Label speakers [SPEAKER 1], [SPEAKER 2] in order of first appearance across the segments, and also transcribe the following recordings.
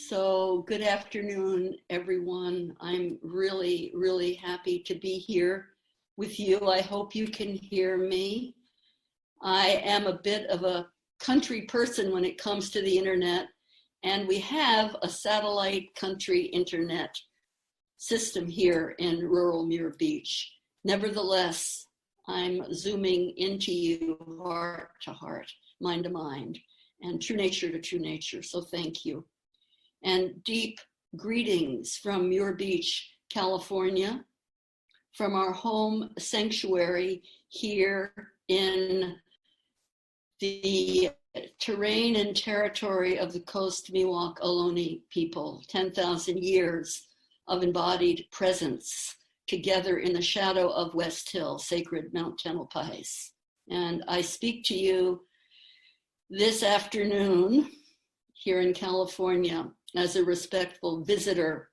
[SPEAKER 1] So good afternoon, everyone. I'm really, really happy to be here with you. I hope you can hear me. I am a bit of a country person when it comes to the internet, and we have a satellite country internet system here in rural Muir Beach. Nevertheless, I'm zooming into you heart to heart, mind to mind, and true nature to true nature. So thank you. And deep greetings from Muir Beach, California, from our home sanctuary here in the terrain and territory of the Coast Miwok Ohlone people, 10,000 years of embodied presence together in the shadow of West Hill, sacred Mount Tamalpais. And I speak to you this afternoon here in California as a respectful visitor,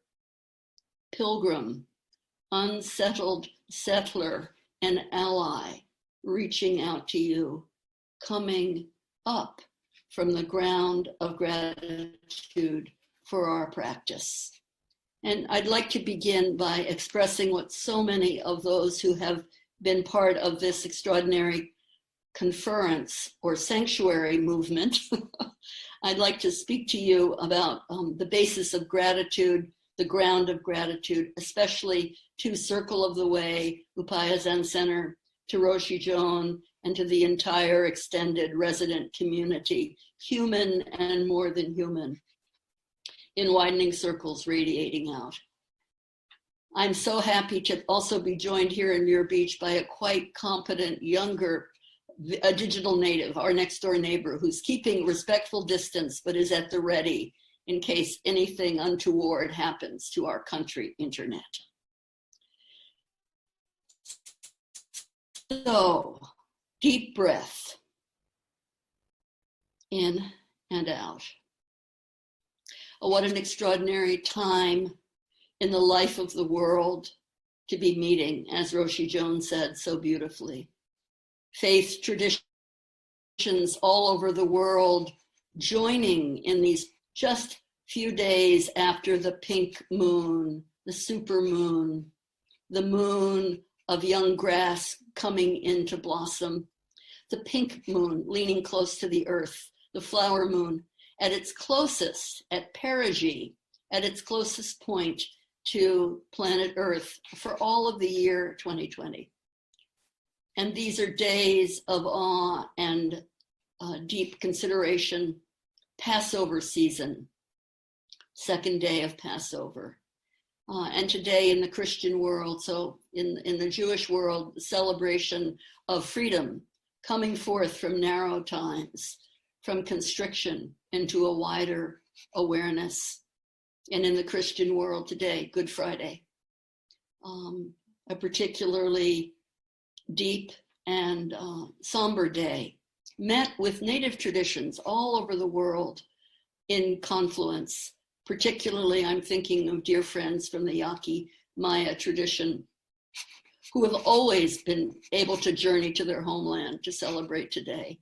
[SPEAKER 1] pilgrim, unsettled settler, and ally, reaching out to you, coming up from the ground of gratitude for our practice. And I'd like to begin by expressing what so many of those who have been part of this extraordinary conference or sanctuary movement I'd like to speak to you about the basis of gratitude, the ground of gratitude, especially to Circle of the Way, Upaya Zen Center, to Roshi Joan, and to the entire extended resident community, human and more than human, in widening circles radiating out. I'm so happy to also be joined here in Muir Beach by a quite competent younger a digital native, our next door neighbor, who's keeping respectful distance, but is at the ready in case anything untoward happens to our country internet. So, deep breath, in and out. Oh, what an extraordinary time in the life of the world to be meeting, as Roshi Joan said so beautifully. Faith traditions all over the world joining in these just few days after the pink moon, the super moon, the moon of young grass coming into blossom, the pink moon leaning close to the earth, the flower moon at its closest, at perigee, at its closest point to planet Earth for all of the year 2020. And these are days of awe and deep consideration. Passover season, second day of Passover. And today in the Christian world, so in the Jewish world, the celebration of freedom, coming forth from narrow times, from constriction into a wider awareness. And in the Christian world today, Good Friday, a particularly deep and somber day, met with native traditions all over the world in confluence. Particularly, I'm thinking of dear friends from the Yaqui Maya tradition who have always been able to journey to their homeland to celebrate today.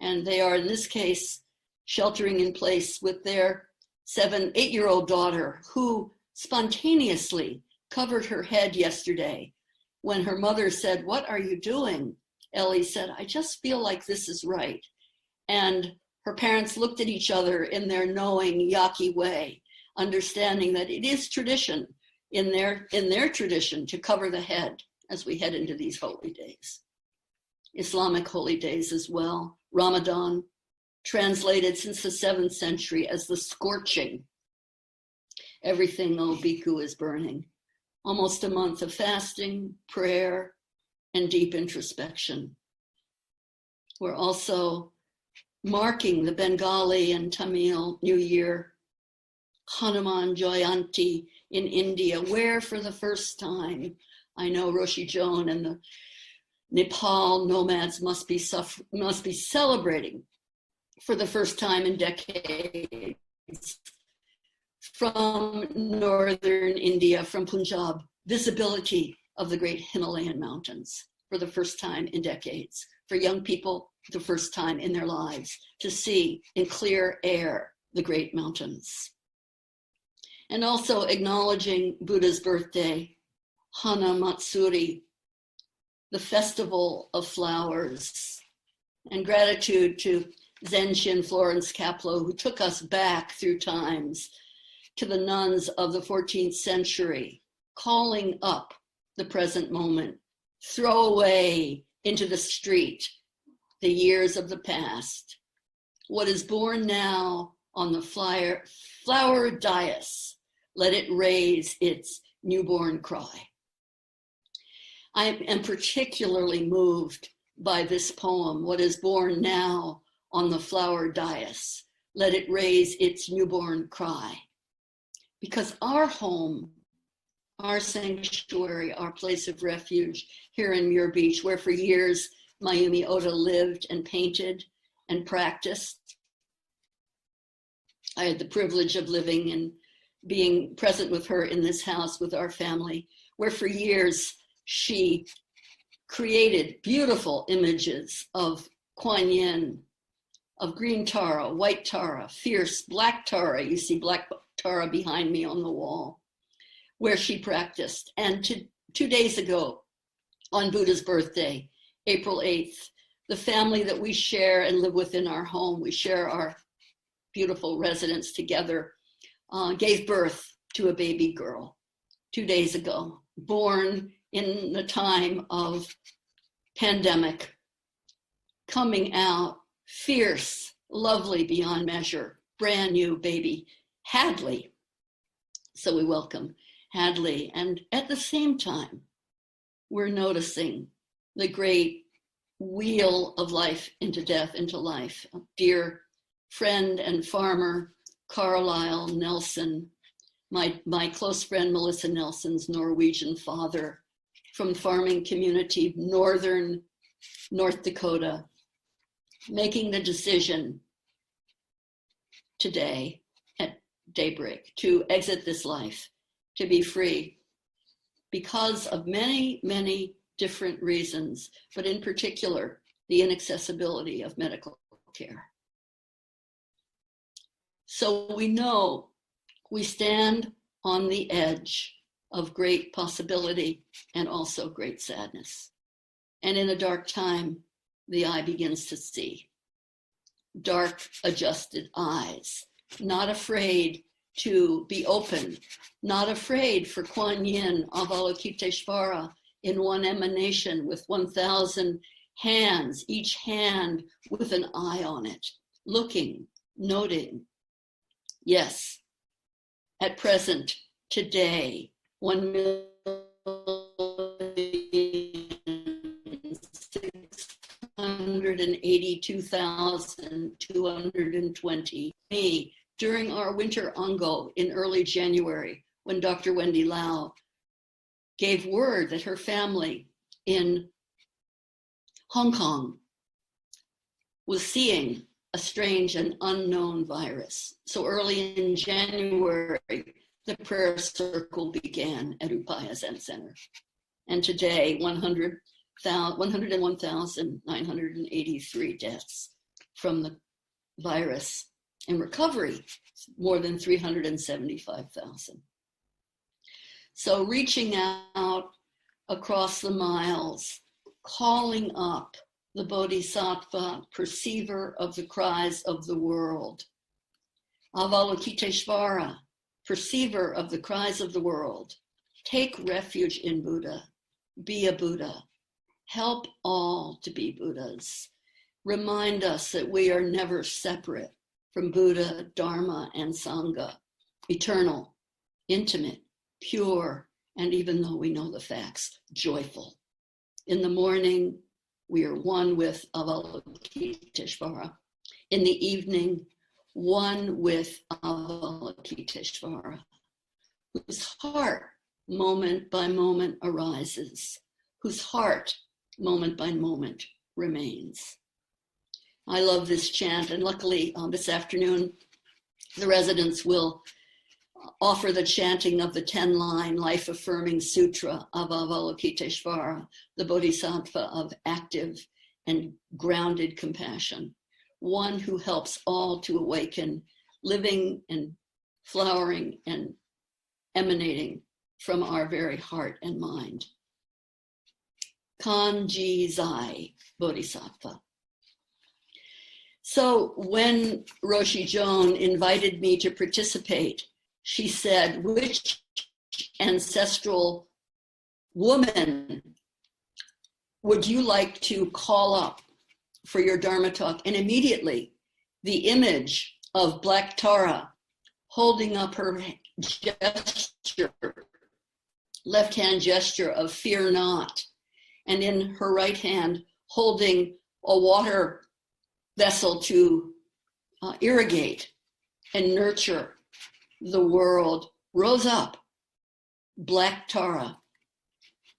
[SPEAKER 1] And they are, in this case, sheltering in place with their 8-year-old daughter who spontaneously covered her head yesterday. When her mother said, "What are you doing?" Ellie said, "I just feel like this is right." And her parents looked at each other in their knowing Yaqui way, understanding that it is tradition in their tradition to cover the head as we head into these holy days. Islamic holy days as well. Ramadan, translated since the 7th century as the scorching. Everything, O Bhikkhu, is burning. Almost a month of fasting, prayer, and deep introspection. We're also marking the Bengali and Tamil New Year, Hanuman Jayanti in India, where for the first time, I know Roshi Joan and the Nepal nomads must be celebrating for the first time in decades. From northern India, from Punjab, visibility of the great Himalayan mountains for the first time in decades. For young people, the first time in their lives to see in clear air the great mountains. And also acknowledging Buddha's birthday, Hana Matsuri, the festival of flowers, and gratitude to Zenshin Florence Kapleau, who took us back through times to the nuns of the 14th century, calling up the present moment, throw away into the street the years of the past. What is born now on the flower dais, let it raise its newborn cry. I am particularly moved by this poem, what is born now on the flower dais, let it raise its newborn cry. Because our home, our sanctuary, our place of refuge here in Muir Beach, where for years Mayumi Oda lived and painted and practiced. I had the privilege of living and being present with her in this house with our family, where for years she created beautiful images of Kuan Yin, of green Tara, white Tara, fierce black Tara. You see black Tara behind me on the wall, where she practiced. And 2 days ago, on Buddha's birthday, April 8th, the family that we share and live within our home, we share our beautiful residence together, gave birth to a baby girl 2 days ago, born in the time of pandemic, coming out fierce, lovely beyond measure, brand new baby, Hadley. So we welcome Hadley. And at the same time, we're noticing the great wheel of life into death, into life. A dear friend and farmer, Carlisle Nelson, my close friend Melissa Nelson's Norwegian father from farming community, northern North Dakota, making the decision today at daybreak to exit this life, to be free, because of many, many different reasons, but in particular, the inaccessibility of medical care. So we know we stand on the edge of great possibility and also great sadness. And in a dark time, the eye begins to see. Dark, adjusted eyes, not afraid to be open, not afraid for Kuan Yin, Avalokiteshvara, in one emanation with 1,000 hands, each hand with an eye on it, looking, noting. Yes, at present, today, 1,682,220. Me, during our winter ongo in early January, when Dr. Wendy Lau gave word that her family in Hong Kong was seeing a strange and unknown virus. So early in January, the prayer circle began at Upaya Zen Center. And today, 101,983 deaths from the virus, and recovery, more than 375,000. So reaching out across the miles, calling up the Bodhisattva, perceiver of the cries of the world. Avalokiteshvara, perceiver of the cries of the world. Take refuge in Buddha. Be a Buddha. Help all to be Buddhas. Remind us that we are never separate from Buddha, Dharma, and Sangha. Eternal, intimate, pure, and even though we know the facts, joyful. In the morning, we are one with Avalokiteshvara. In the evening, one with Avalokiteshvara, whose heart moment by moment arises, whose heart moment by moment remains. I love this chant, and luckily this afternoon, the residents will offer the chanting of the 10-line life-affirming sutra of Avalokiteshvara, the Bodhisattva of active and grounded compassion, one who helps all to awaken, living and flowering and emanating from our very heart and mind. Kanji Zai Bodhisattva. So when Roshi Joan invited me to participate, she said, which ancestral woman would you like to call up for your Dharma talk? And immediately the image of Black Tara holding up her gesture, left hand gesture of fear not, and in her right hand holding a water vessel to irrigate and nurture the world, rose up. Black Tara,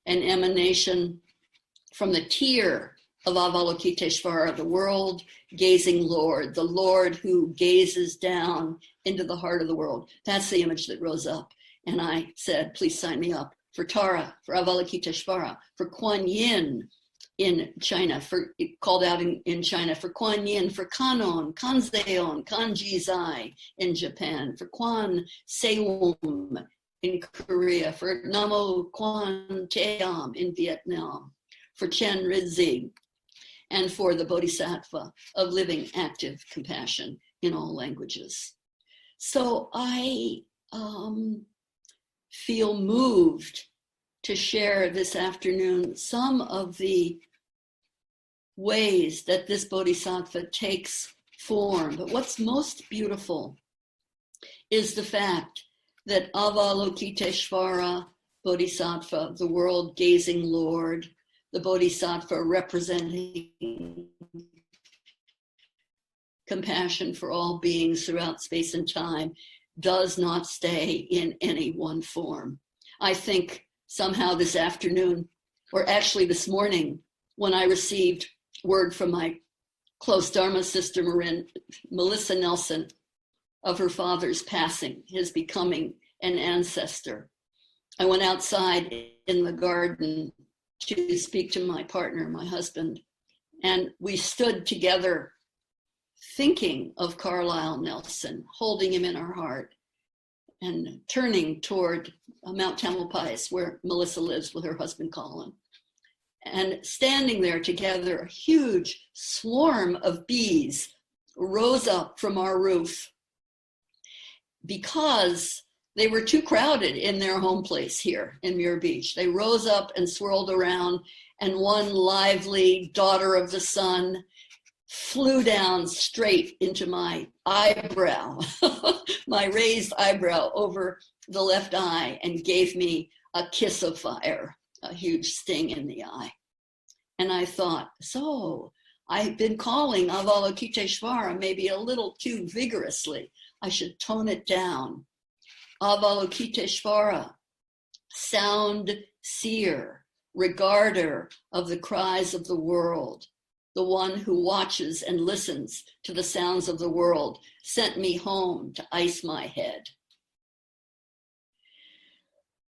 [SPEAKER 1] an emanation from the tear of Avalokiteshvara, the world-gazing Lord, the Lord who gazes down into the heart of the world. That's the image that rose up. And I said, please sign me up for Tara, for Avalokiteshvara, for Kuan Yin in China, for called out in China, for Kuan Yin, for Kanon, Kanzeon, Kanji Zai in Japan, for Kwan Seum in Korea, for Namo Kwan Team in Vietnam, for Chen Rizig, and for the Bodhisattva of living active compassion in all languages. So I feel moved to share this afternoon some of the ways that this Bodhisattva takes form. But what's most beautiful is the fact that Avalokiteshvara Bodhisattva, the world-gazing Lord, the Bodhisattva representing compassion for all beings throughout space and time, does not stay in any one form. I think somehow this afternoon, or actually this morning, when I received word from my close Dharma sister, Melissa Nelson, of her father's passing, his becoming an ancestor, I went outside in the garden to speak to my partner, my husband, and we stood together thinking of Carlisle Nelson, holding him in our heart, and turning toward Mount Tamalpais, where Melissa lives with her husband, Colin. And standing there together, a huge swarm of bees rose up from our roof because they were too crowded in their home place here in Muir Beach. They rose up and swirled around, and one lively daughter of the sun flew down straight into my eyebrow, my raised eyebrow over the left eye, and gave me a kiss of fire, a huge sting in the eye. And I thought, so I've been calling Avalokiteshvara maybe a little too vigorously. I should tone it down. Avalokiteshvara, sound seer, regarder of the cries of the world, the one who watches and listens to the sounds of the world, sent me home to ice my head.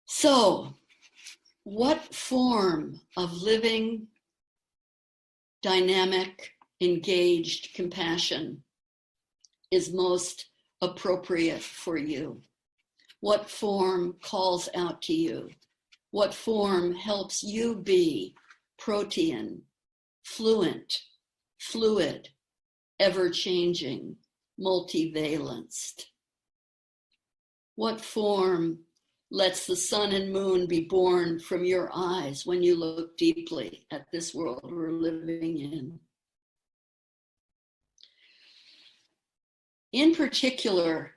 [SPEAKER 1] So, what form of living, dynamic, engaged compassion is most appropriate for you? What form calls out to you? What form helps you be protean, fluent, fluid, ever-changing, multivalenced? What form lets the sun and moon be born from your eyes when you look deeply at this world we're living in? In particular,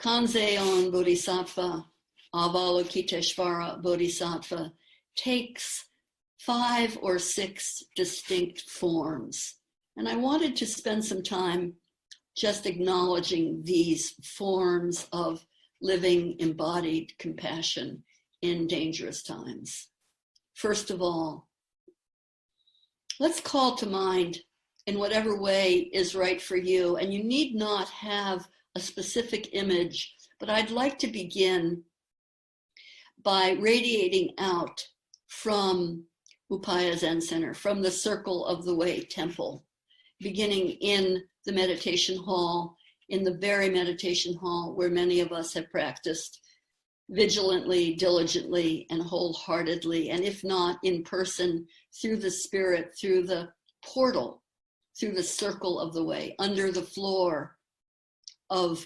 [SPEAKER 1] Kanzeon Bodhisattva, Avalokiteshvara Bodhisattva, takes 5 or 6 distinct forms. And I wanted to spend some time just acknowledging these forms of living embodied compassion in dangerous times. First of all, let's call to mind in whatever way is right for you, and you need not have a specific image, but I'd like to begin by radiating out from Upaya Zen Center, from the Circle of the Way Temple, beginning in the meditation hall, in the very meditation hall where many of us have practiced vigilantly, diligently, and wholeheartedly, and if not in person, through the spirit, through the portal, through the circle of the way, under the floor of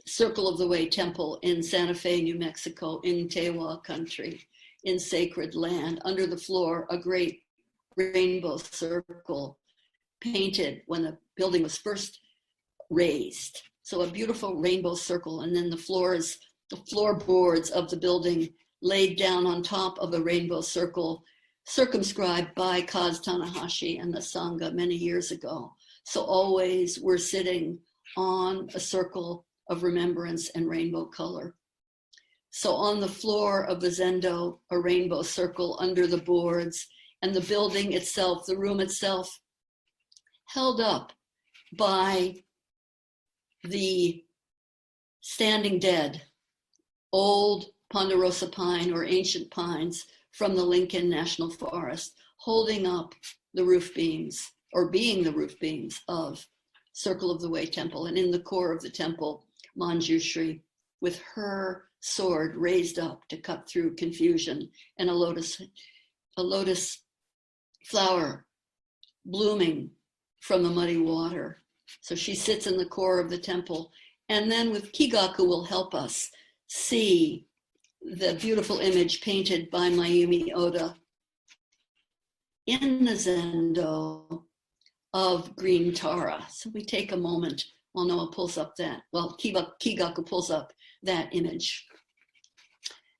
[SPEAKER 1] Circle of the Way Temple in Santa Fe, New Mexico, in Tewa country, in sacred land, under the floor, a great rainbow circle painted when the building was first raised. So a beautiful rainbow circle, and then the floorboards of the building laid down on top of a rainbow circle, circumscribed by Kaz Tanahashi and the Sangha many years ago. So always we're sitting on a circle of remembrance and rainbow color. So on the floor of the Zendo, a rainbow circle under the boards, and the building itself, the room itself, held up by the standing dead, old ponderosa pine or ancient pines from the Lincoln National Forest, holding up the roof beams, or being the roof beams of Circle of the Way Temple. And in the core of the temple, Manjushri, with her sword raised up to cut through confusion, and a lotus flower blooming from the muddy water. So she sits in the core of the temple. And then with Kigaku will help us see the beautiful image painted by Mayumi Oda in the Zendo of green Tara. So we take a moment while Noah pulls up that, well, Kigaku pulls up that image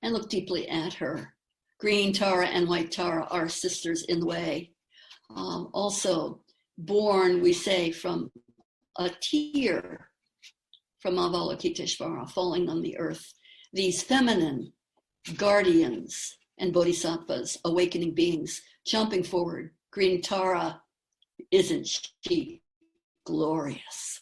[SPEAKER 1] and look deeply at her. Green Tara and white Tara are sisters in the way. Also born, we say, from a tear from Avalokiteshvara falling on the earth. These feminine guardians and bodhisattvas, awakening beings, jumping forward. Green Tara, isn't she glorious?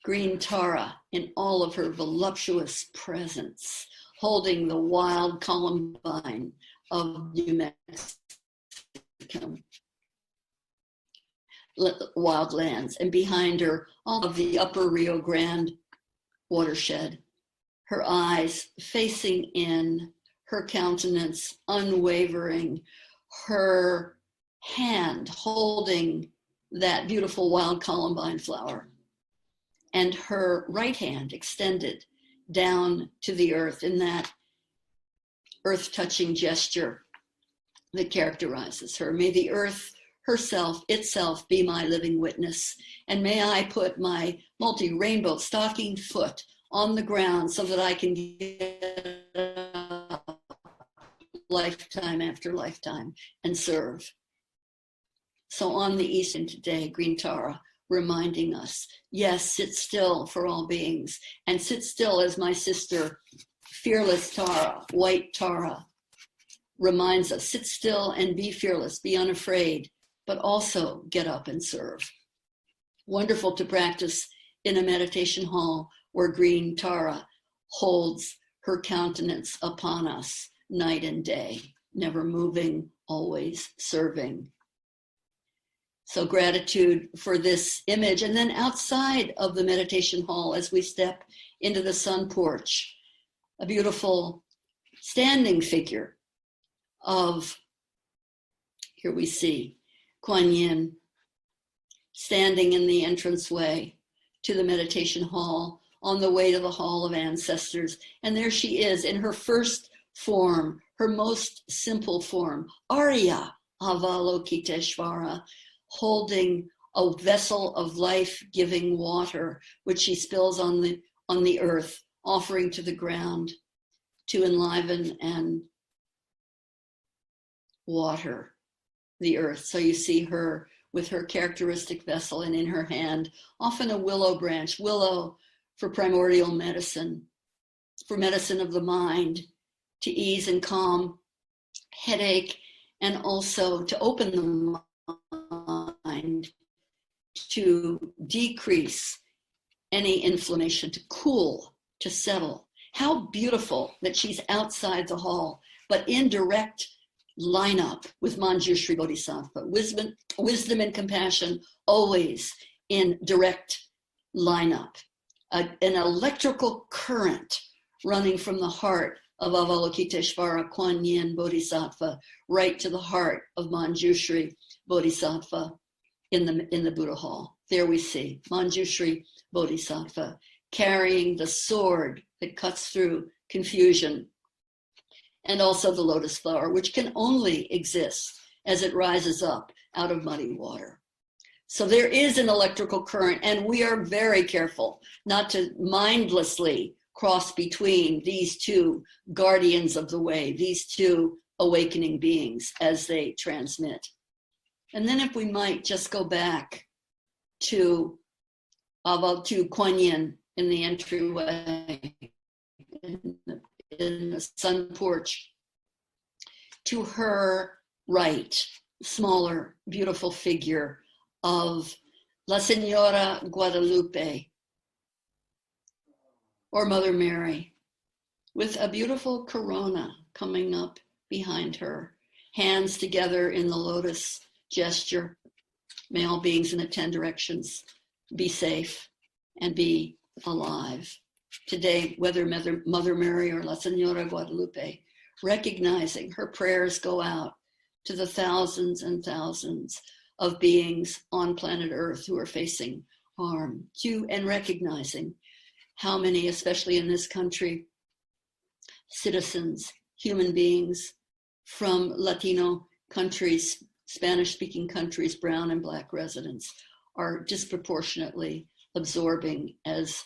[SPEAKER 1] Green Tara in all of her voluptuous presence, holding the wild columbine of New Mexico, wildlands, and behind her, all of the upper Rio Grande watershed. Her eyes facing in, her countenance unwavering, her hand holding that beautiful wild columbine flower, and her right hand extended down to the earth in that earth-touching gesture that characterizes her. May the earth herself, itself, be my living witness, and may I put my multi-rainbow stocking foot on the ground so that I can get up lifetime after lifetime and serve. So on the Eastern today, Green Tara reminding us, yes, sit still for all beings, and sit still as my sister, fearless Tara, white Tara, reminds us, sit still and be fearless, be unafraid, but also get up and serve. Wonderful to practice in a meditation hall where Green Tara holds her countenance upon us night and day, never moving, always serving. So gratitude for this image. And then outside of the meditation hall, as we step into the sun porch, a beautiful standing figure of, here we see Kuan Yin standing in the entranceway to the meditation hall on the way to the Hall of Ancestors. And there she is in her first form, her most simple form, Arya Avalokiteshvara, holding a vessel of life-giving water, which she spills on the earth, offering to the ground to enliven and water the earth. So you see her with her characteristic vessel, and in her hand, often a willow branch, willow for primordial medicine, for medicine of the mind, to ease and calm headache, and also to open the mind, to decrease any inflammation, to cool, to settle. How beautiful that she's outside the hall, but in direct lineup with Manjushri Bodhisattva. Wisdom and compassion always in direct lineup. An electrical current running from the heart of Avalokiteshvara, Kuan Yin Bodhisattva, right to the heart of Manjushri Bodhisattva in the Buddha Hall. There we see Manjushri Bodhisattva carrying the sword that cuts through confusion, and also the lotus flower, which can only exist as it rises up out of muddy water. So there is an electrical current, and we are very careful not to mindlessly cross between these two guardians of the way, these two awakening beings as they transmit. And then if we might just go back to Kuan Yin in the entryway, in the sun porch, to her right, smaller, beautiful figure of La Señora Guadalupe, or Mother Mary, with a beautiful corona coming up behind her, hands together in the lotus gesture. May all beings in the 10 directions be safe and be alive. Today, whether Mother Mary or La Señora Guadalupe, recognizing her prayers go out to the thousands and thousands of beings on planet Earth who are facing harm, and recognizing how many, especially in this country, citizens, human beings from Latino countries, Spanish-speaking countries, brown and Black residents, are disproportionately absorbing, as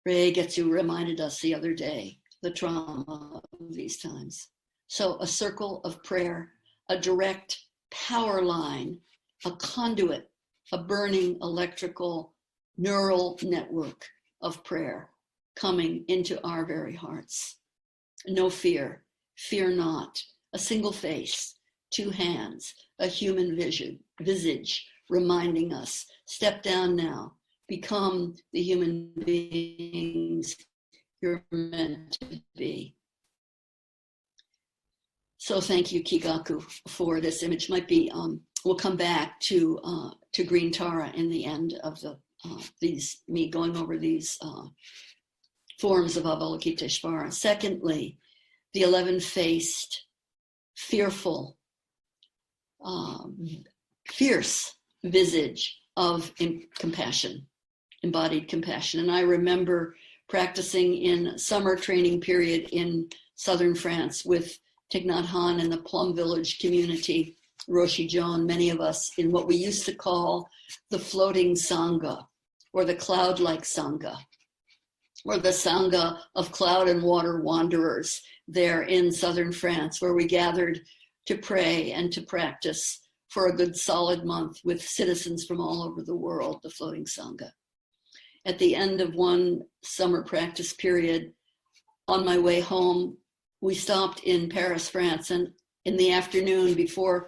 [SPEAKER 1] Ray Getsu reminded us the other day, the trauma of these times. So a circle of prayer, a direct power line, a conduit, a burning electrical neural network of prayer coming into our very hearts. No fear, fear not, a single face, 2 hands, a human visage reminding us, step down now, become the human beings you're meant to be. So thank you, Kigaku, for this image. Might be, we'll come back to Green Tara in the end of me going over these forms of Avalokiteshvara. Secondly, the 11-faced, fearful, fierce visage of compassion, embodied compassion. And I remember practicing in summer training period in southern France with Thich Nhat Hanh and the Plum Village community, Roshi Joan, many of us in what we used to call the floating Sangha, or the cloud-like Sangha, or the Sangha of cloud and water wanderers there in southern France, where we gathered to pray and to practice for a good solid month with citizens from all over the world, the floating Sangha. At the end of one summer practice period, on my way home, we stopped in Paris, France, and in the afternoon the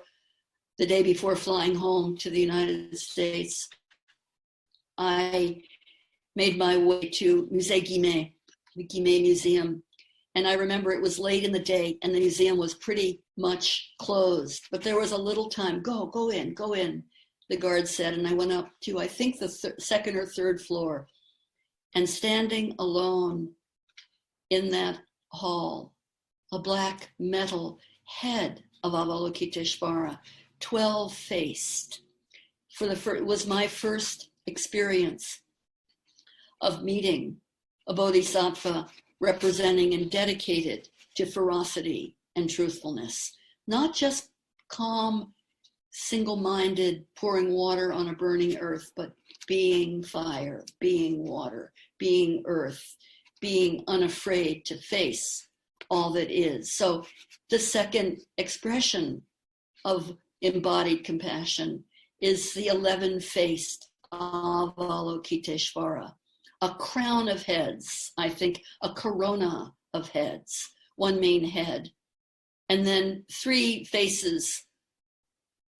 [SPEAKER 1] day before flying home to the United States, I made my way to Musée Guimet, the Guimet Museum. And I remember it was late in the day and the museum was pretty much closed, but there was a little time, go in, the guard said. And I went up to, I think, the second or third floor, and standing alone in that hall, a black metal head of Avalokiteshvara, 12-faced. It was my first experience of meeting a bodhisattva representing and dedicated to ferocity and truthfulness, not just calm, single-minded, pouring water on a burning earth, but being fire, being water, being earth, being unafraid to face all that is. So the second expression of embodied compassion is the 11-faced Avalokiteshvara, a crown of heads, I think, a corona of heads, one main head, and then 3 faces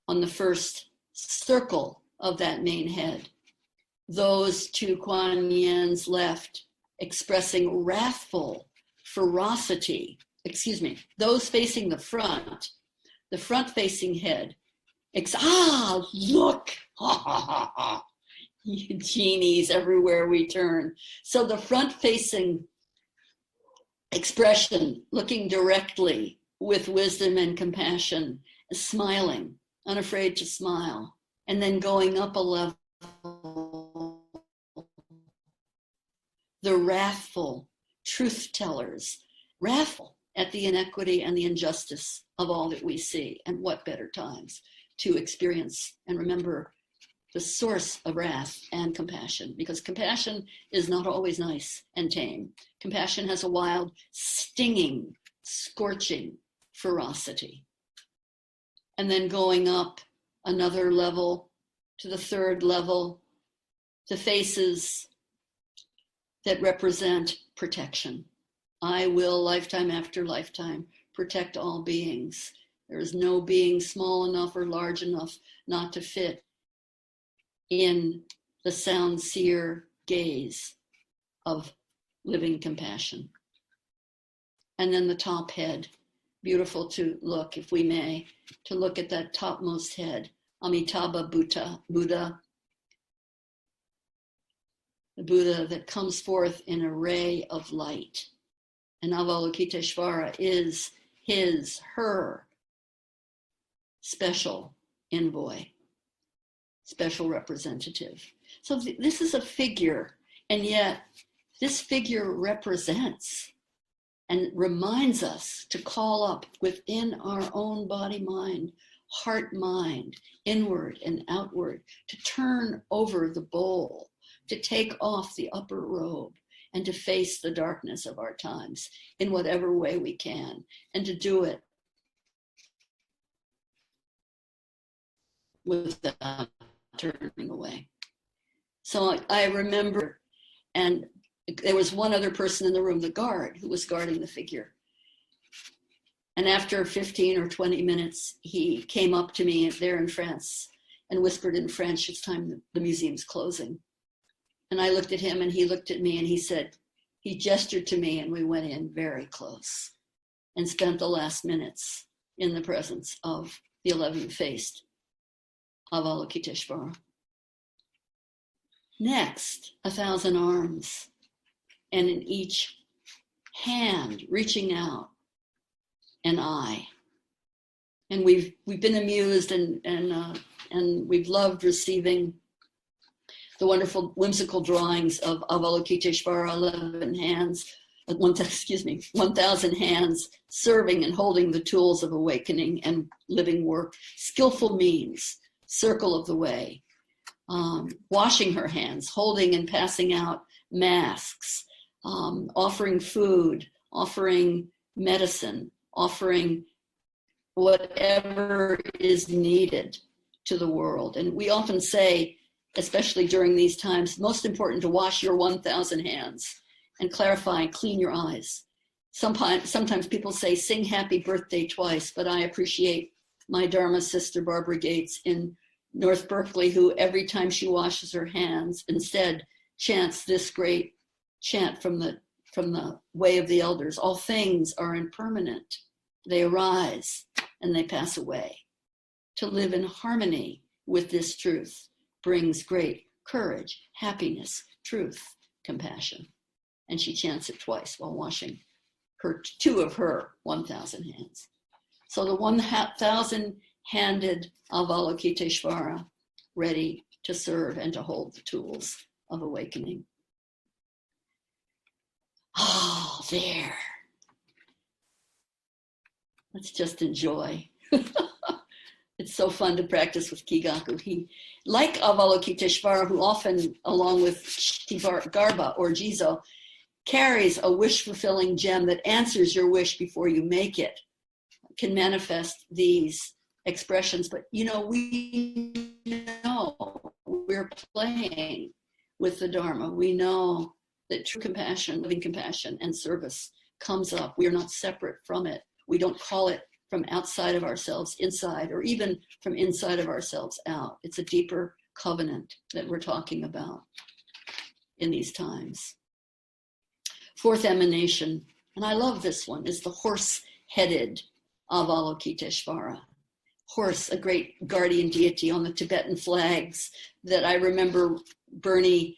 [SPEAKER 1] on the first circle of that main head. Those to Kuan Yin's left expressing wrathful ferocity, those facing the front-facing head, look, genies everywhere we turn. So the front-facing expression, looking directly with wisdom and compassion, smiling, unafraid to smile, and then going up a level, the wrathful truth tellers, wrathful at the inequity and the injustice of all that we see. And what better times to experience and remember the source of wrath and compassion, because compassion is not always nice and tame. Compassion has a wild, stinging, scorching ferocity. And then going up another level to the third level, the faces that represent protection. I will, lifetime after lifetime, protect all beings. There is no being small enough or large enough not to fit in the sound seer gaze of living compassion. And then the top head, beautiful to look, if we may, to look at that topmost head, Amitabha Buddha, the Buddha that comes forth in a ray of light. And Avalokiteshvara is her special envoy, special representative. So this is a figure, and yet this figure represents and reminds us to call up within our own body, mind, heart, mind, inward and outward, to turn over the bowl, to take off the upper robe, and to face the darkness of our times in whatever way we can, and to do it without turning away. So I remember, and there was one other person in the room, the guard, who was guarding the figure. And after 15 or 20 minutes, he came up to me there in France and whispered in French, "It's time, the museum's closing." And I looked at him and he looked at me and he said, he gestured to me, and we went in very close and spent the last minutes in the presence of the 11-faced Avalokiteshvara. Next, 1,000 arms, and in each hand reaching out, an eye. And we've been amused and we've loved receiving the wonderful whimsical drawings of Avalokiteshvara, 11 hands, 1,000 hands serving and holding the tools of awakening and living work, skillful means, circle of the way, washing her hands, holding and passing out masks, offering food, offering medicine, offering whatever is needed to the world. And we often say, especially during these times, most important to wash your 1,000 hands and clarify and clean your eyes. Sometimes people say, sing happy birthday twice, but I appreciate my Dharma sister, Barbara Gates in North Berkeley, who every time she washes her hands, instead chants this great chant from the way of the elders. All things are impermanent. They arise and they pass away. To live in harmony with this truth brings great courage, happiness, truth, compassion. And she chants it twice while washing two of her 1,000 hands. So the 1,000-handed Avalokiteshvara, ready to serve and to hold the tools of awakening. Oh, there. Let's just enjoy. It's so fun to practice with Kigaku. He, like Avalokiteshvara, who often, along with Garba or Jizo, carries a wish-fulfilling gem that answers your wish before you make it, can manifest these expressions. But, we know we're playing with the Dharma. We know that true compassion, living compassion, and service comes up. We are not separate from it. We don't call it from outside of ourselves inside, or even from inside of ourselves out. It's a deeper covenant that we're talking about in these times. Fourth emanation, and I love this one, is the horse-headed Avalokiteshvara. Horse, a great guardian deity on the Tibetan flags that I remember Bernie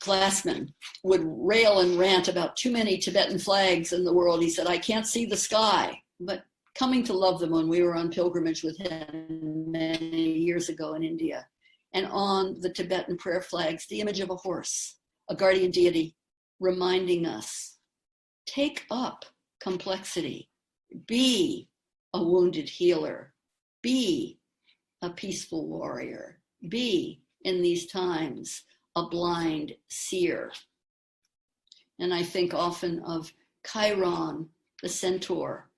[SPEAKER 1] Glassman would rail and rant about too many Tibetan flags in the world. He said, I can't see the sky. But coming to love them when we were on pilgrimage with him many years ago in India, and on the Tibetan prayer flags, the image of a horse, a guardian deity, reminding us, take up complexity, be a wounded healer, be a peaceful warrior, be, in these times, a blind seer. And I think often of Chiron, the centaur,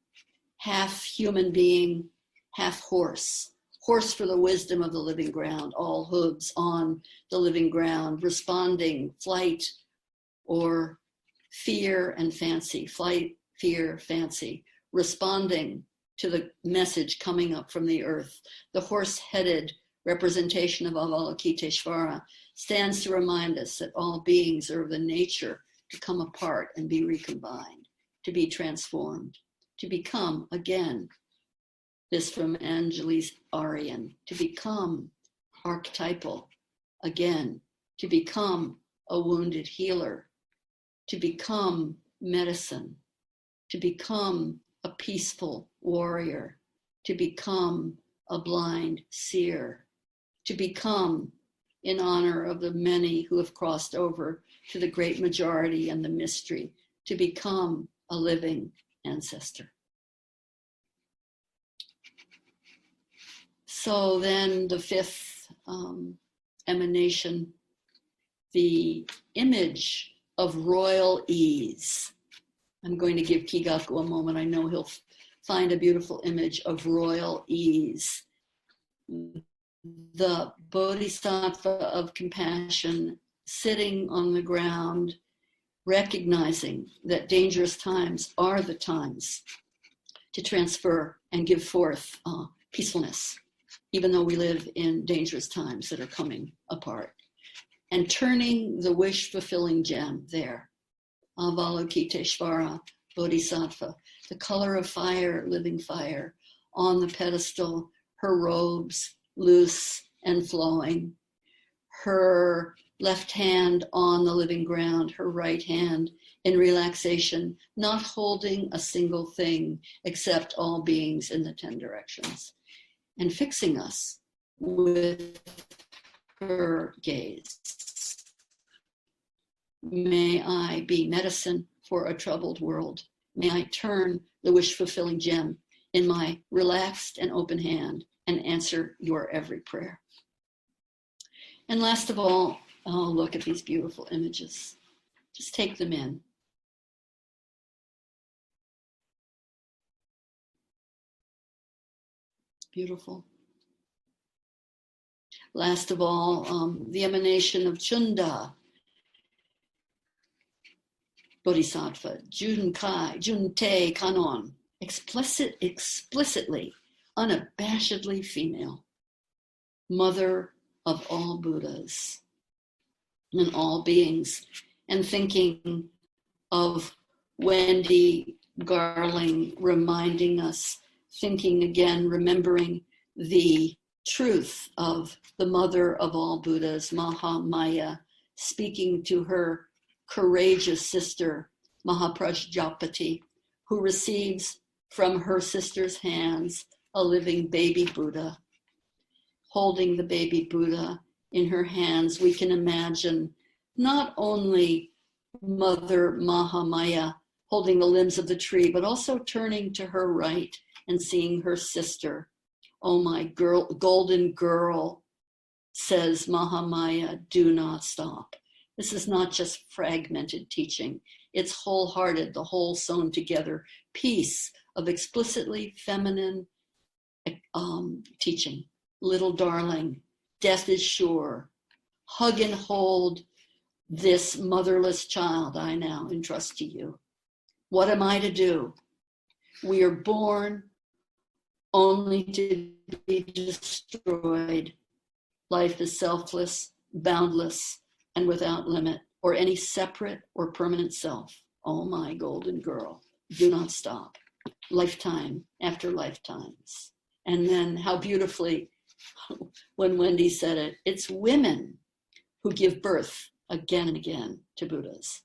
[SPEAKER 1] half human being, half horse. Horse for the wisdom of the living ground, all hooves on the living ground, responding, flight, or fear and fancy, flight, fear, fancy, responding to the message coming up from the earth. The horse-headed representation of Avalokiteshvara stands to remind us that all beings are of the nature to come apart and be recombined, to be transformed, to become again, this from Anjali's Aryan, to become archetypal again, to become a wounded healer, to become medicine, to become a peaceful warrior, to become a blind seer, to become, in honor of the many who have crossed over to the great majority and the mystery, to become a living ancestor. So then the fifth emanation, the image of royal ease. I'm going to give Kigaku a moment. I know he'll find a beautiful image of royal ease. The Bodhisattva of compassion sitting on the ground, recognizing that dangerous times are the times to transfer and give forth peacefulness, even though we live in dangerous times that are coming apart. And turning the wish-fulfilling gem there, Avalokiteshvara, Bodhisattva, the color of fire, living fire, on the pedestal, her robes loose and flowing, her left hand on the living ground, her right hand in relaxation, not holding a single thing except all beings in the 10 directions, and fixing us with her gaze. May I be medicine for a troubled world. May I turn the wish-fulfilling gem in my relaxed and open hand and answer your every prayer. And last of all, look at these beautiful images. Just take them in. Beautiful. Last of all, the emanation of Chunda, Bodhisattva, Junkai, Junte Kanon, explicitly, unabashedly female, mother of all Buddhas and all beings, and thinking of Wendy Garling reminding us, thinking again, remembering the truth of the mother of all Buddhas, Mahamaya, speaking to her courageous sister, Mahaprajapati, who receives from her sister's hands a living baby Buddha. Holding the baby Buddha in her hands, we can imagine not only Mother Mahamaya holding the limbs of the tree, but also turning to her right and seeing her sister. Oh, my girl, golden girl, says Mahamaya, do not stop. This is not just fragmented teaching. It's wholehearted, the whole sewn together piece of explicitly feminine teaching. Little darling, death is sure. Hug and hold this motherless child I now entrust to you. What am I to do? We are born only to be destroyed. Life is selfless, boundless, and without limit, or any separate or permanent self. Oh, my golden girl, do not stop. Lifetime after lifetimes. And then how beautifully, when Wendy said it, it's women who give birth again and again to Buddhas.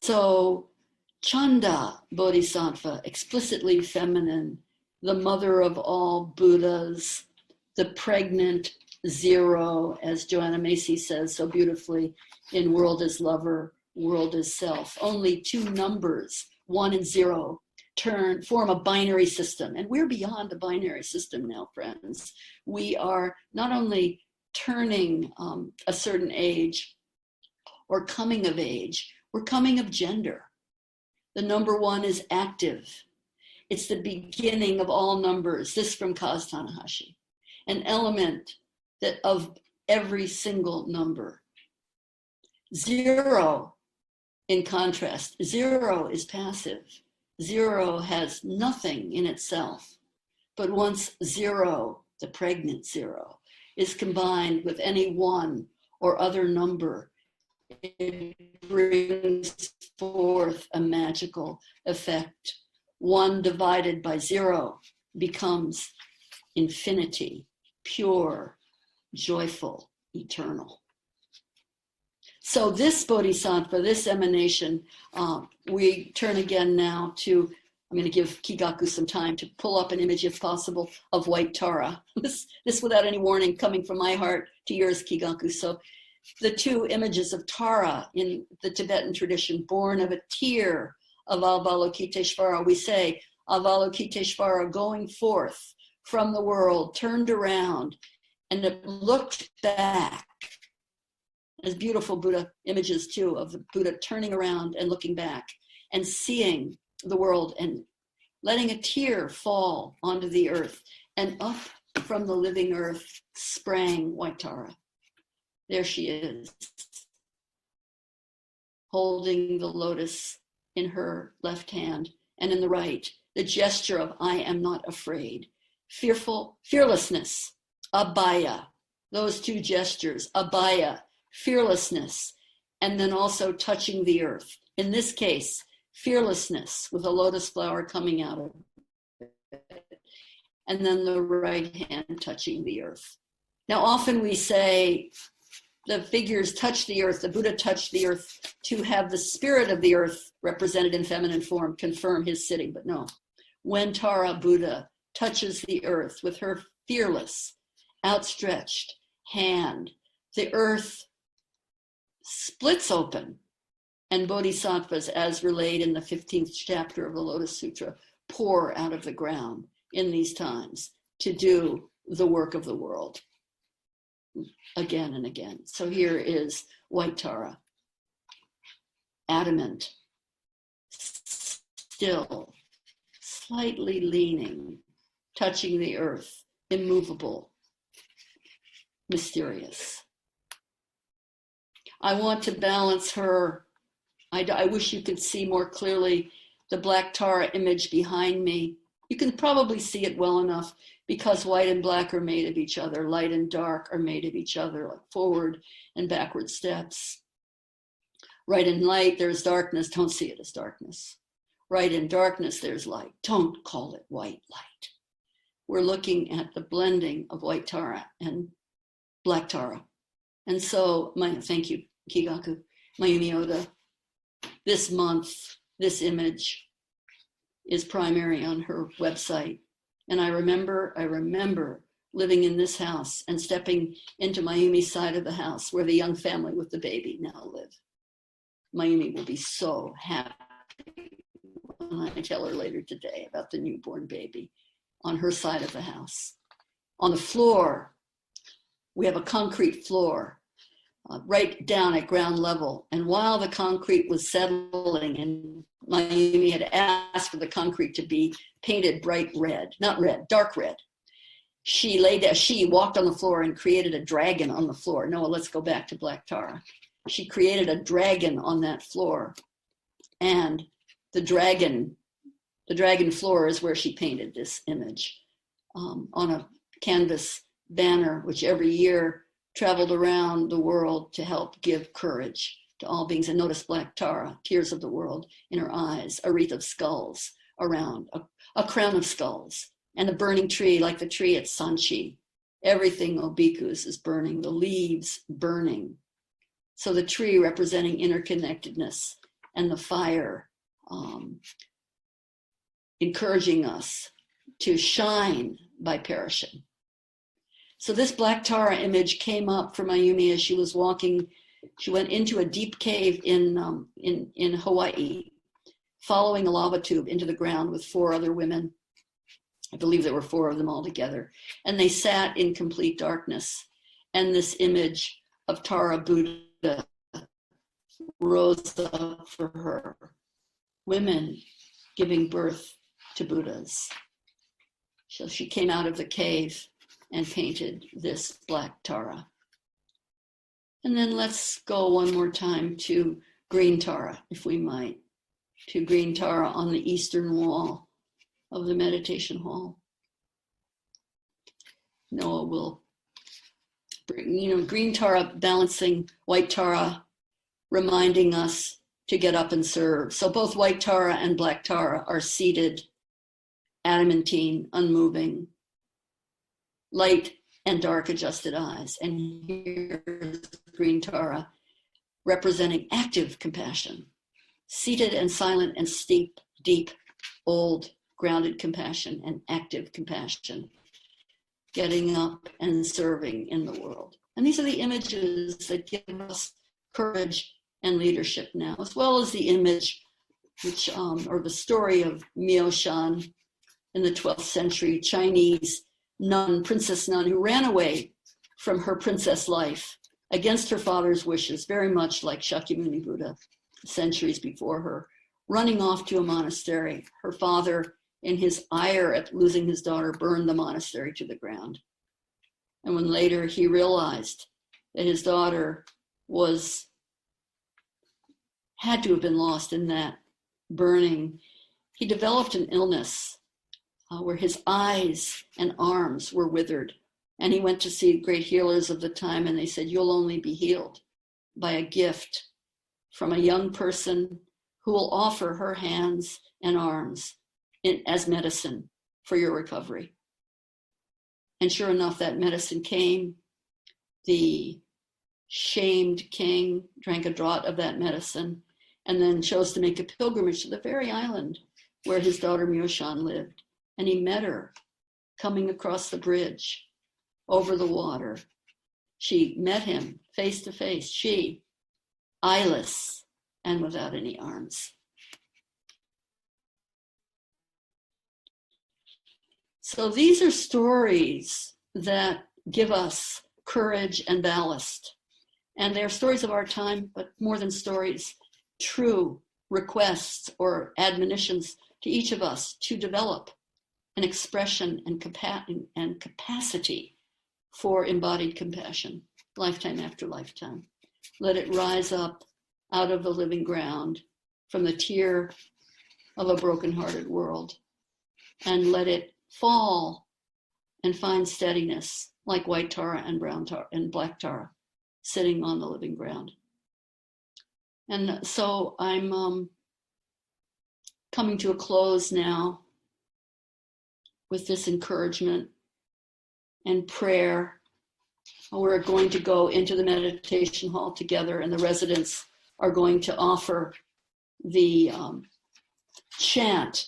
[SPEAKER 1] So Chanda Bodhisattva, explicitly feminine, the mother of all Buddhas, the pregnant zero, as Joanna Macy says so beautifully in World is Lover, World is Self. Only two numbers, 1 and 0, form a binary system. And we're beyond the binary system now, friends. We are not only turning a certain age or coming of age, we're coming of gender. The number 1 is active. It's the beginning of all numbers. This from Kaz Tanahashi. An element that of every single number. 0, in contrast, 0 is passive. 0 has nothing in itself. But once 0, the pregnant 0, is combined with any 1 or other number, it brings forth a magical effect. 1 divided by 0 becomes infinity, pure, joyful, eternal. So this bodhisattva, this emanation, we turn again now to, I'm going to give Kigaku some time to pull up an image, if possible, of white Tara. This without any warning, coming from my heart to yours, Kigaku. So the two images of Tara in the Tibetan tradition, born of a tear of Avalokiteshvara. We say, Avalokiteshvara going forth from the world, turned around, and it looked back. There's beautiful Buddha images too of the Buddha turning around and looking back and seeing the world and letting a tear fall onto the earth. And up from the living earth sprang white Tara. There she is, holding the lotus in her left hand, and in the right, the gesture of I am not afraid. Fearlessness, abhaya, those two gestures, abhaya, fearlessness, and then also touching the earth. In this case, fearlessness with a lotus flower coming out of it, and then the right hand touching the earth. Now, often we say the figures touch the earth, the Buddha touched the earth to have the spirit of the earth represented in feminine form confirm his sitting, but no. When Tara Buddha touches the earth with her fearless, outstretched hand, the earth splits open, and bodhisattvas, as relayed in the 15th chapter of the Lotus Sutra, pour out of the ground in these times to do the work of the world again and again. So here is white Tara, adamant, still, slightly leaning, touching the earth, immovable, mysterious. I want to balance her. I wish you could see more clearly the black Tara image behind me. You can probably see it well enough because white and black are made of each other. Light and dark are made of each other, like forward and backward steps. Right and light, there's darkness. Don't see it as darkness. Right in darkness, there's light. Don't call it white light. We're looking at the blending of white Tara and black Tara. And so, thank you, Kigaku, Mayumi Oda. This month, this image is primary on her website. And I remember living in this house and stepping into Mayumi's side of the house where the young family with the baby now live. Mayumi will be so happy when I tell her later today about the newborn baby on her side of the house. On the floor, we have a concrete floor right down at ground level. And while the concrete was settling, and Mayumi had asked for the concrete to be painted bright red, not red, dark red. She walked on the floor and created a dragon on the floor. No, let's go back to black Tara. She created a dragon on that floor. And the dragon floor is where she painted this image on a canvas banner, which every year traveled around the world to help give courage to all beings. And notice black Tara, tears of the world in her eyes, a wreath of skulls around, a crown of skulls, and a burning tree like the tree at Sanchi, Everything obikus is burning, the leaves burning. So the tree representing interconnectedness, and the fire encouraging us to shine by perishing. So this Black Tara image came up for Mayumi as she was walking. She went into a deep cave in Hawaii, following a lava tube into the ground with 4 other women. I believe there were 4 of them all together. And they sat in complete darkness. And this image of Tara Buddha rose up for her. Women giving birth to Buddhas. So she came out of the cave and painted this Black Tara. And then let's go one more time to green Tara, if we might, to green Tara on the eastern wall of the meditation hall. Noah will bring, green Tara balancing white Tara, reminding us to get up and serve. So both white Tara and Black Tara are seated, adamantine, unmoving, light and dark adjusted eyes. And here's green Tara representing active compassion, seated and silent and steep, deep, old, grounded compassion and active compassion, getting up and serving in the world. And these are the images that give us courage and leadership now, as well as the image which, or the story of Miaoshan in the 12th century, Chinese nun, princess nun, who ran away from her princess life against her father's wishes, very much like Shakyamuni Buddha centuries before her, running off to a monastery. Her father, in his ire at losing his daughter, burned the monastery to the ground. And when later he realized that his daughter had to have been lost in that burning, he developed an illness where his eyes and arms were withered. And he went to see great healers of the time, and they said, you'll only be healed by a gift from a young person who will offer her hands and arms as medicine for your recovery. And sure enough, that medicine came. The shamed king drank a draught of that medicine and then chose to make a pilgrimage to the very island where his daughter Miaoshan lived. And he met her coming across the bridge over the water. She met him face to face, she, eyeless and without any arms. So these are stories that give us courage and ballast. And they're stories of our time, but more than stories, true requests or admonitions to each of us to develop an expression and capacity for embodied compassion, lifetime after lifetime. Let it rise up out of the living ground from the tear of a brokenhearted world, and let it fall and find steadiness like white Tara and brown Tara and Black Tara sitting on the living ground. And so I'm coming to a close now with this encouragement and prayer. We're going to go into the meditation hall together, and the residents are going to offer the chant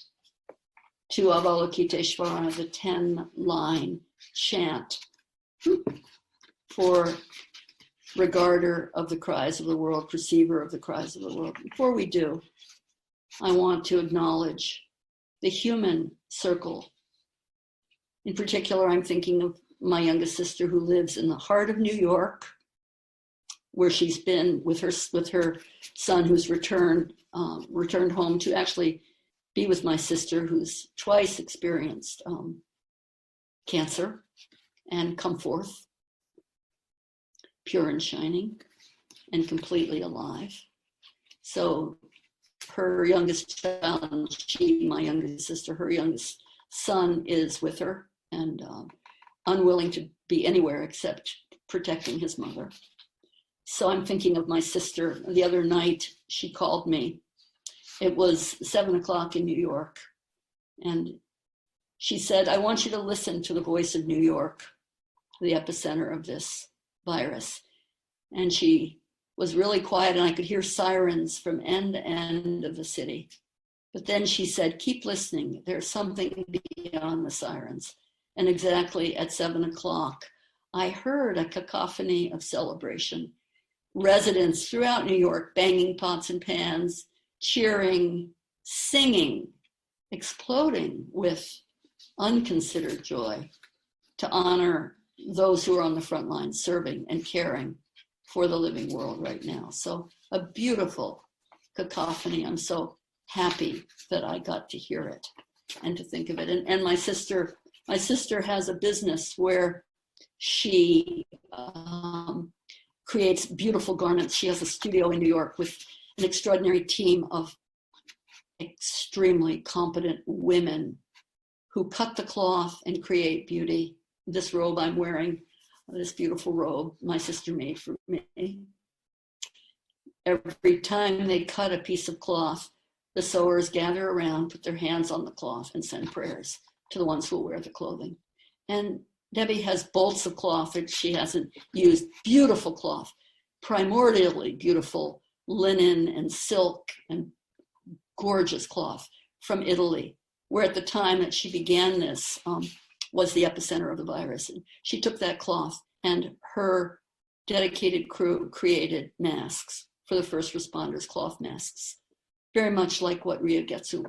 [SPEAKER 1] to Avalokiteshvara, the 10-line chant for regarder of the cries of the world, perceiver of the cries of the world. Before we do, I want to acknowledge the human circle. In particular, I'm thinking of my youngest sister who lives in the heart of New York, where she's been with her son who's returned home to actually be with my sister who's twice experienced cancer and come forth pure and shining and completely alive. So her youngest child, my youngest sister, her youngest son is with her and unwilling to be anywhere except protecting his mother. So I'm thinking of my sister. The other night, she called me. It was 7:00 in New York. And she said, I want you to listen to the voice of New York. the epicenter of this virus. And she was really quiet, and I could hear sirens from end to end of the city. But then she said, keep listening. There's something beyond the sirens. And exactly at 7 o'clock, I heard a cacophony of celebration. Residents throughout New York banging pots and pans, cheering, singing, exploding with unconsidered joy to honor those who are on the front lines serving and caring for the living world right now. So a beautiful cacophony. I'm so happy that I got to hear it and to think of it. And my sister has a business where she creates beautiful garments. She has a studio in New York with an extraordinary team of extremely competent women who cut the cloth and create beauty. This robe I'm wearing, this beautiful robe my sister made for me. Every time they cut a piece of cloth, the sewers gather around, put their hands on the cloth, and send prayers to the ones who will wear the clothing. And Debbie has bolts of cloth that she hasn't used, beautiful cloth, primordially beautiful linen and silk and gorgeous cloth from Italy, where at the time that she began this was the epicenter of the virus. And she took that cloth, and her dedicated crew created masks for the first responders, cloth masks, very much like what Ria Getsu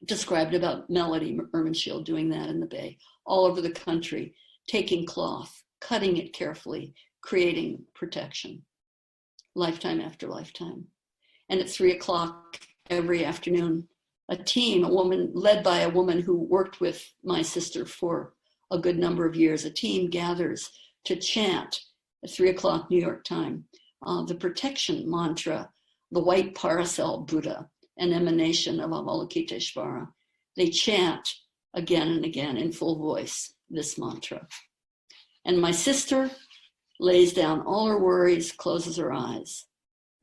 [SPEAKER 1] described about Melody Erminshield doing that in the Bay, all over the country, taking cloth, cutting it carefully, creating protection, lifetime after lifetime. And at 3 o'clock every afternoon, a team, a woman led by a woman who worked with my sister for a good number of years, a team gathers to chant at 3 o'clock New York time, the protection mantra, the white parasol Buddha, an emanation of Avalokiteshvara. They chant again and again in full voice this mantra. And my sister lays down all her worries, closes her eyes,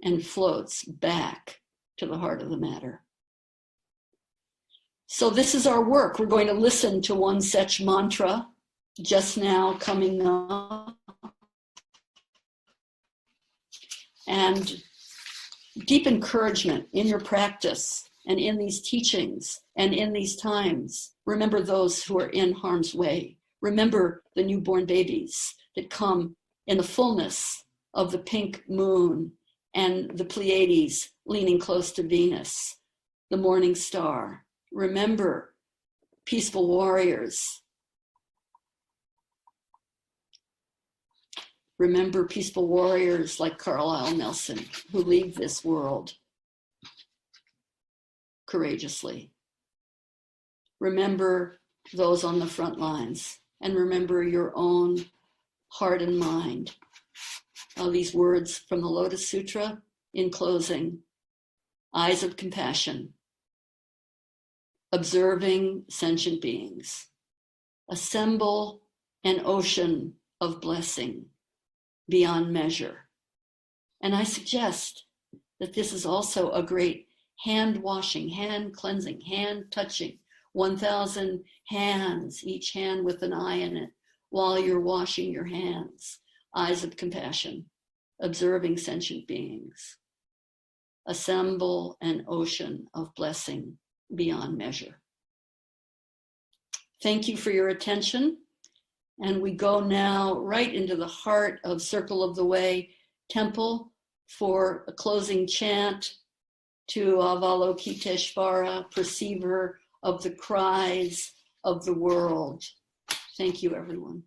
[SPEAKER 1] and floats back to the heart of the matter. So this is our work. We're going to listen to one such mantra just now coming up. And deep encouragement in your practice and in these teachings and in these times. Remember those who are in harm's way. Remember the newborn babies that come in the fullness of the pink moon and the Pleiades leaning close to Venus, the morning star. Remember peaceful warriors. Remember peaceful warriors like Carlisle Nelson, who leave this world courageously. Remember those on the front lines, and remember your own heart and mind. These words from the Lotus Sutra in closing: eyes of compassion, observing sentient beings, assemble an ocean of blessing beyond measure. And I suggest that this is also a great hand washing, hand cleansing, hand touching, 1,000 hands, each hand with an eye in it, while you're washing your hands. Eyes of compassion, observing sentient beings. Assemble an ocean of blessing beyond measure. Thank you for your attention. And we go now right into the heart of Circle of the Way Temple for a closing chant to Avalokiteshvara, perceiver of the cries of the world. Thank you, everyone.